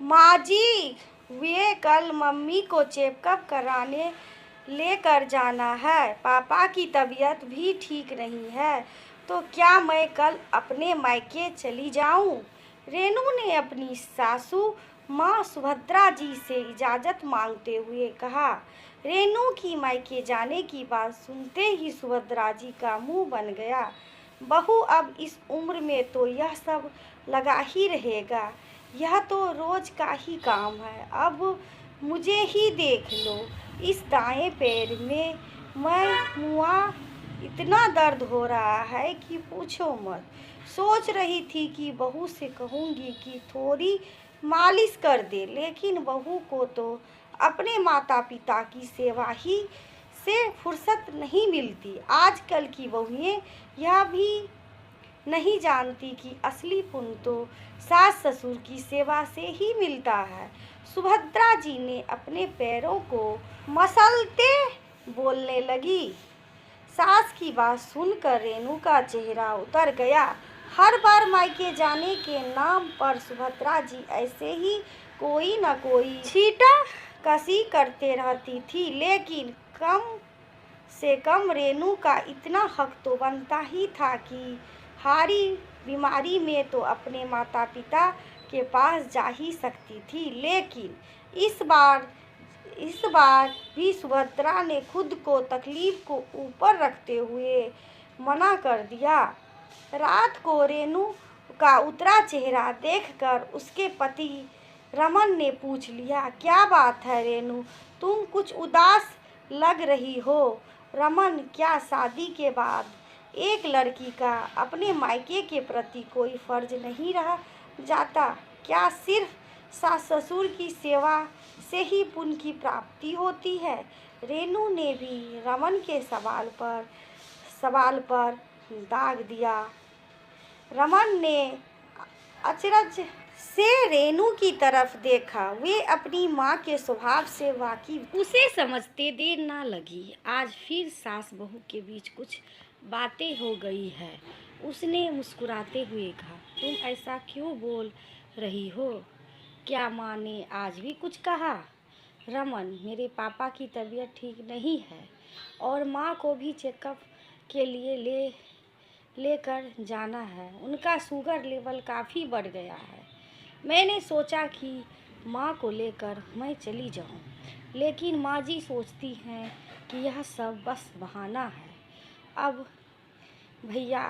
माँ जी, वे कल मम्मी को चेकअप कराने लेकर जाना है। पापा की तबीयत भी ठीक नहीं है, तो क्या मैं कल अपने मायके चली जाऊं? रेनू ने अपनी सासू माँ सुभद्रा जी से इजाज़त मांगते हुए कहा। रेनू की मायके जाने की बात सुनते ही सुभद्रा जी का मुंह बन गया। बहू, अब इस उम्र में तो यह सब लगा ही रहेगा। यह तो रोज का ही काम है। अब मुझे ही देख लो, इस दाएं पैर में मैं मुआ इतना दर्द हो रहा है कि पूछो मत। सोच रही थी कि बहू से कहूँगी कि थोड़ी मालिश कर दे, लेकिन बहू को तो अपने माता पिता की सेवा ही से फुर्सत नहीं मिलती। आजकल की बहुएं यह भी नहीं जानती कि असली पुण्य तो सास ससुर की सेवा से ही मिलता है। सुभद्रा जी ने अपने पैरों को मसलते बोलने लगी। सास की बात सुनकर रेणु का चेहरा उतर गया। हर बार मायके जाने के नाम पर सुभद्रा जी ऐसे ही कोई न कोई छीटा कसी करते रहती थी, लेकिन कम से कम रेणु का इतना हक तो बनता ही था कि हारी बीमारी में तो अपने माता पिता के पास जा ही सकती थी। लेकिन इस बार भी सुभद्रा ने खुद को तकलीफ को ऊपर रखते हुए मना कर दिया। रात को रेणु का उतरा चेहरा देखकर उसके पति रमन ने पूछ लिया, क्या बात है रेणु, तुम कुछ उदास लग रही हो? रमन, क्या शादी के बाद एक लड़की का अपने मायके के प्रति कोई फर्ज नहीं रह जाता? क्या सिर्फ सास ससुर की सेवा से ही पुण्य की प्राप्ति होती है? रेणु ने भी रमन के सवाल पर दाग दिया। रमन ने अचरज से रेणु की तरफ देखा। वे अपनी माँ के स्वभाव से वाकिफ, उसे समझते देर ना लगी। आज फिर सास बहू के बीच कुछ बातें हो गई है। उसने मुस्कुराते हुए कहा, तुम ऐसा क्यों बोल रही हो? क्या माँ ने आज भी कुछ कहा? रमन, मेरे पापा की तबीयत ठीक नहीं है और माँ को भी चेकअप के लिए लेकर जाना है। उनका शुगर लेवल काफ़ी बढ़ गया है। मैंने सोचा कि माँ को लेकर मैं चली जाऊँ, लेकिन माँ जी सोचती हैं कि यह सब बस बहाना है। अब भैया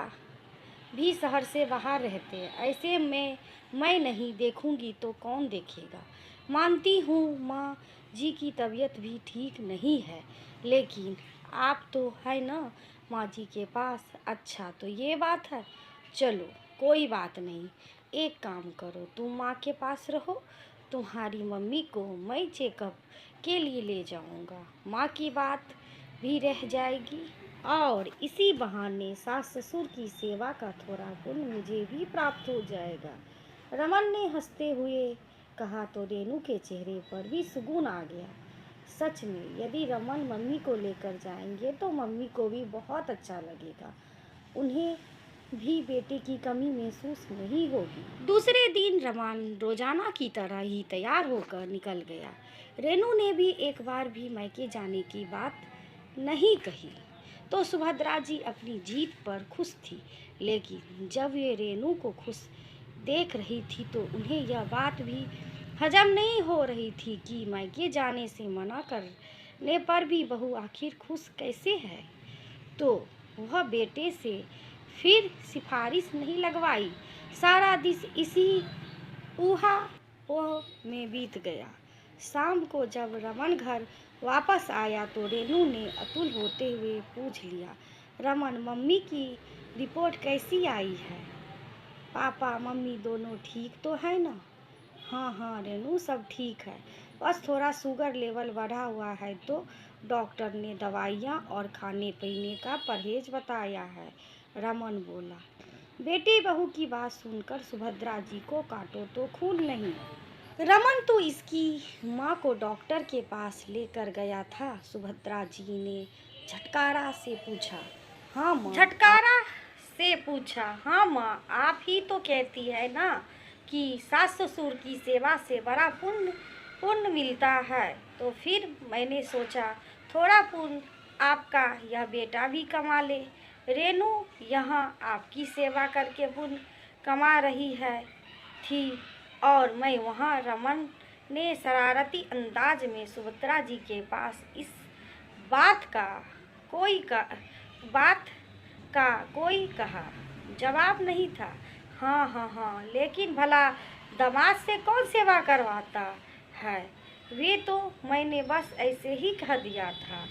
भी शहर से बाहर रहते हैं, ऐसे में मैं नहीं देखूंगी तो कौन देखेगा? मानती हूँ माँ जी की तबीयत भी ठीक नहीं है, लेकिन आप तो है ना माँ जी के पास। अच्छा, तो ये बात है। चलो कोई बात नहीं, एक काम करो, तुम माँ के पास रहो। तुम्हारी मम्मी को मैं चेकअप के लिए ले जाऊंगा। माँ की बात भी रह जाएगी और इसी बहाने सास ससुर की सेवा का थोड़ा पुण्य मुझे भी प्राप्त हो जाएगा। रमन ने हंसते हुए कहा तो रेणु के चेहरे पर भी सुकून आ गया। सच में यदि रमन मम्मी को लेकर जाएंगे तो मम्मी को भी बहुत अच्छा लगेगा। उन्हें भी बेटे की कमी महसूस नहीं होगी। दूसरे दिन रमन रोजाना की तरह ही तैयार होकर निकल गया। रेणु ने भी एक बार भी मायके जाने की बात नहीं कही, तो सुभद्रा जी अपनी जीत पर खुश थी। लेकिन जब वे रेणु को खुश देख रही थी तो उन्हें यह बात भी हजम नहीं हो रही थी कि मायके जाने से मना करने पर भी बहू आखिर खुश कैसे है। तो वह बेटे से फिर सिफारिश नहीं लगवाई। सारा दिन इसी ऊहा पोह में बीत गया। शाम को जब रमन घर वापस आया तो रेणु ने अतुल होते हुए पूछ लिया, रमन, मम्मी की रिपोर्ट कैसी आई है? पापा मम्मी दोनों ठीक तो है ना? हाँ हाँ रेणु, सब ठीक है, बस थोड़ा शुगर लेवल बढ़ा हुआ है, तो डॉक्टर ने दवाइयाँ और खाने पीने का परहेज बताया है। रमन बोला। बेटी बहू की बात सुनकर सुभद्रा जी को काटो तो खून नहीं। रमन तो इसकी माँ को डॉक्टर के पास लेकर गया था। सुभद्रा जी ने झटकारा से पूछा। हाँ माँ, झटकारा से पूछा, हाँ माँ, आप ही तो कहती है ना कि सास ससुर की सेवा से बड़ा पुण्य मिलता है, तो फिर मैंने सोचा थोड़ा पुण्य आपका यह बेटा भी कमा ले। रेनू यहाँ आपकी सेवा करके पुण्य कमा रही है थी और मैं वहाँ। रमन ने शरारती अंदाज में सुभद्रा जी के पास इस बात का कोई कहा जवाब नहीं था। हाँ हाँ हाँ, लेकिन भला दामाद से कौन सेवा करवाता है? वे तो मैंने बस ऐसे ही कह दिया था।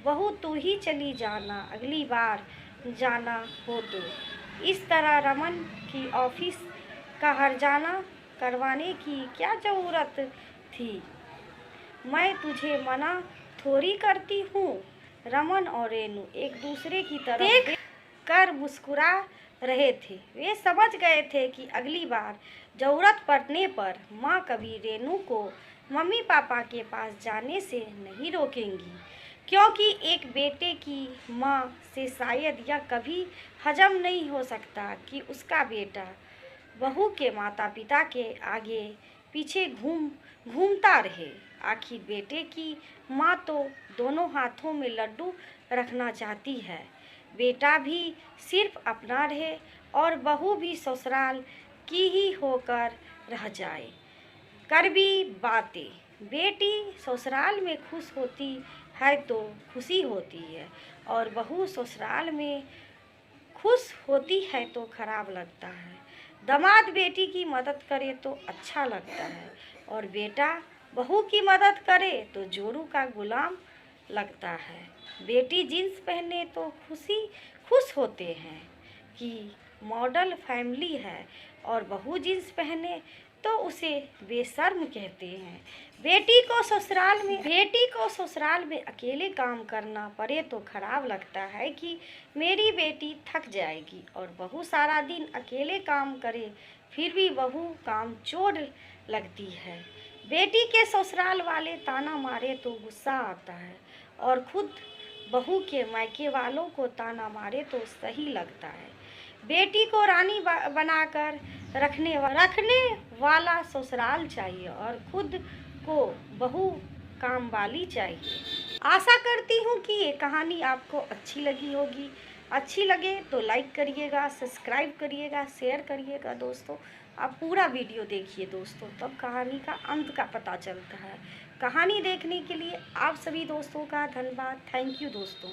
बहू तू ही चली जाना, अगली बार जाना हो तो। इस तरह रमन की ऑफिस का हर्जाना करवाने की क्या ज़रूरत थी? मैं तुझे मना थोड़ी करती हूँ। रमन और रेनू एक दूसरे की तरफ देख कर मुस्कुरा रहे थे। वे समझ गए थे कि अगली बार ज़रूरत पड़ने पर माँ कभी रेनू को मम्मी पापा के पास जाने से नहीं रोकेंगी, क्योंकि एक बेटे की माँ से शायद यह कभी हजम नहीं हो सकता कि उसका बेटा बहू के माता पिता के आगे पीछे घूमता रहे। आखिर बेटे की माँ तो दोनों हाथों में लड्डू रखना चाहती है। बेटा भी सिर्फ अपना रहे और बहू भी ससुराल की ही होकर रह जाए। कड़वी बातें। बेटी ससुराल में खुश होती है तो खुशी होती है, और बहू ससुराल में खुश होती है तो खराब लगता है। दामाद बेटी की मदद करे तो अच्छा लगता है, और बेटा बहू की मदद करे तो जोरू का गुलाम लगता है। बेटी जींस पहने तो खुश होते हैं कि मॉडल फैमिली है, और बहू जींस पहने तो उसे बेशर्म कहते हैं। बेटी को ससुराल में अकेले काम करना पड़े तो खराब लगता है कि मेरी बेटी थक जाएगी, और बहू सारा दिन अकेले काम करे फिर भी बहू कामचोर लगती है। बेटी के ससुराल वाले ताना मारे तो गुस्सा आता है, और खुद बहू के मायके वालों को ताना मारे तो सही लगता है। बेटी को रानी बनाकर रखने वाला ससुराल चाहिए, और खुद को बहू काम वाली चाहिए। आशा करती हूँ कि ये कहानी आपको अच्छी लगी होगी। अच्छी लगे तो लाइक करिएगा, सब्सक्राइब करिएगा, शेयर करिएगा दोस्तों। आप पूरा वीडियो देखिए दोस्तों, तब कहानी का अंत का पता चलता है। कहानी देखने के लिए आप सभी दोस्तों का धन्यवाद। थैंक यू दोस्तों।